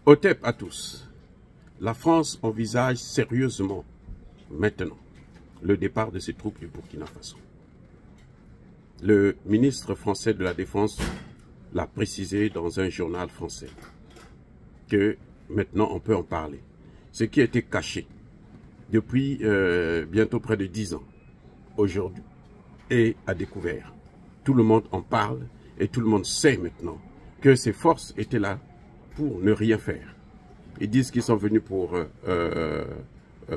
Otep à tous. La France envisage sérieusement maintenant le départ de ses troupes du Burkina Faso. Le ministre français de la Défense l'a précisé dans un journal français que maintenant on peut en parler. Ce qui a été caché depuis bientôt près de 10 ans, aujourd'hui, est à découvert. Tout le monde en parle et tout le monde sait maintenant que ces forces étaient là pour ne rien faire. Ils disent qu'ils sont venus pour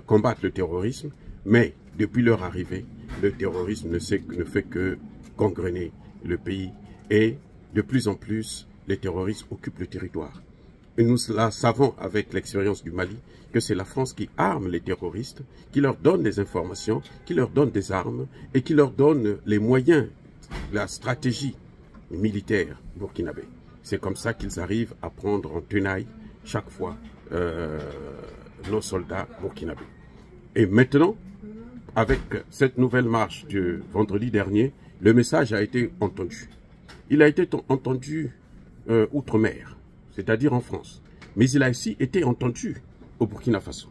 combattre le terrorisme, mais depuis leur arrivée, le terrorisme ne fait que gangréner le pays et de plus en plus, les terroristes occupent le territoire. Et nous savons avec l'expérience du Mali que c'est la France qui arme les terroristes, qui leur donne des informations, qui leur donne des armes et qui leur donne les moyens, la stratégie militaire burkinabé. C'est comme ça qu'ils arrivent à prendre en tenaille chaque fois nos soldats burkinabés. Et maintenant, avec cette nouvelle marche du vendredi dernier, le message a été entendu. Il a été entendu outre-mer, c'est-à-dire en France. Mais il a aussi été entendu au Burkina Faso.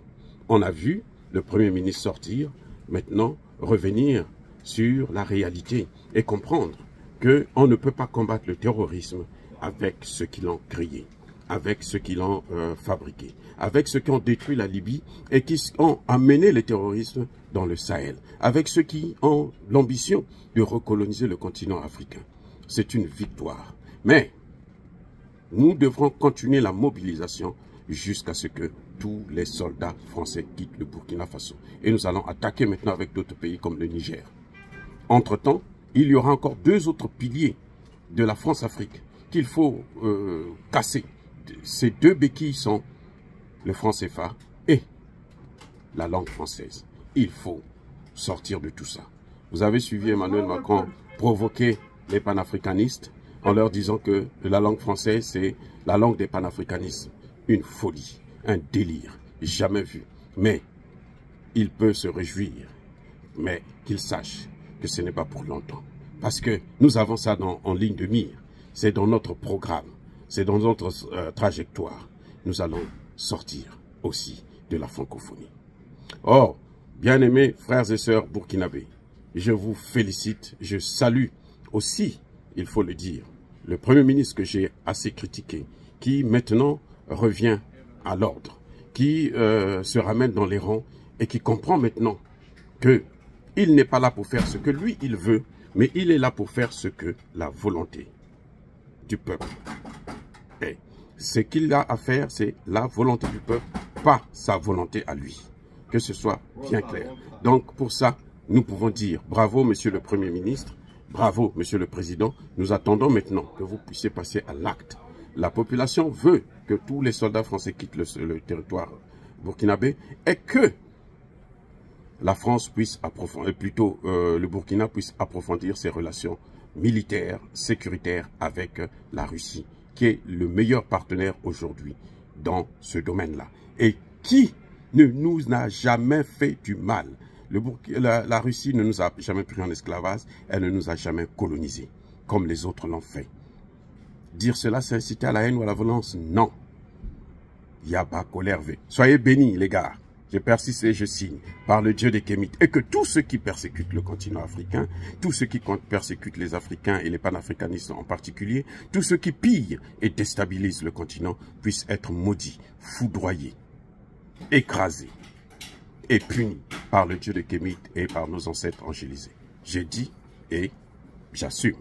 On a vu le Premier ministre sortir, maintenant revenir sur la réalité et comprendre qu'on ne peut pas combattre le terrorisme avec ceux qui l'ont créé, avec ceux qui l'ont fabriqué, avec ceux qui ont détruit la Libye et qui ont amené le terrorisme dans le Sahel, avec ceux qui ont l'ambition de recoloniser le continent africain. C'est une victoire. Mais nous devrons continuer la mobilisation jusqu'à ce que tous les soldats français quittent le Burkina Faso. Et nous allons attaquer maintenant avec d'autres pays comme le Niger. Entre-temps, il y aura encore deux autres piliers de la France-Afrique qu'il faut casser. Ces deux béquilles sont le franc CFA et la langue française. Il faut sortir de tout ça. Vous avez suivi Emmanuel Macron provoquer les panafricanistes en leur disant que la langue française, c'est la langue des panafricanistes. Une folie, un délire, jamais vu. Mais il peut se réjouir, mais qu'il sache que ce n'est pas pour longtemps. Parce que nous avons ça en ligne de mire. C'est dans notre programme, c'est dans notre trajectoire. Nous allons sortir aussi de la francophonie. Or, bien-aimés frères et sœurs burkinabés, je vous félicite, je salue aussi, il faut le dire, le Premier ministre que j'ai assez critiqué, qui maintenant revient à l'ordre, qui se ramène dans les rangs et qui comprend maintenant qu'il n'est pas là pour faire ce que lui, il veut, mais il est là pour faire ce que la volonté du peuple est. Ce qu'il a à faire, c'est la volonté du peuple, pas sa volonté à lui. Que ce soit bien clair. Donc, pour ça, nous pouvons dire bravo, monsieur le Premier ministre, bravo, monsieur le Président. Nous attendons maintenant que vous puissiez passer à l'acte. La population veut que tous les soldats français quittent le territoire burkinabé et que la France puisse approfondir, plutôt le Burkina puisse approfondir ses relations militaires, sécuritaires avec la Russie, qui est le meilleur partenaire aujourd'hui dans ce domaine-là. Et qui ne nous a jamais fait du mal. La Russie ne nous a jamais pris en esclavage, elle ne nous a jamais colonisés, comme les autres l'ont fait. Dire cela, c'est inciter à la haine ou à la violence? Non. Yaba Kolervé. Soyez bénis, les gars. Je persiste et je signe par le Dieu des Kémites. Et que tous ceux qui persécutent le continent africain, tous ceux qui persécutent les Africains et les panafricanistes en particulier, tous ceux qui pillent et déstabilisent le continent puissent être maudits, foudroyés, écrasés et punis par le Dieu des Kémites et par nos ancêtres angélisés. J'ai dit et j'assume.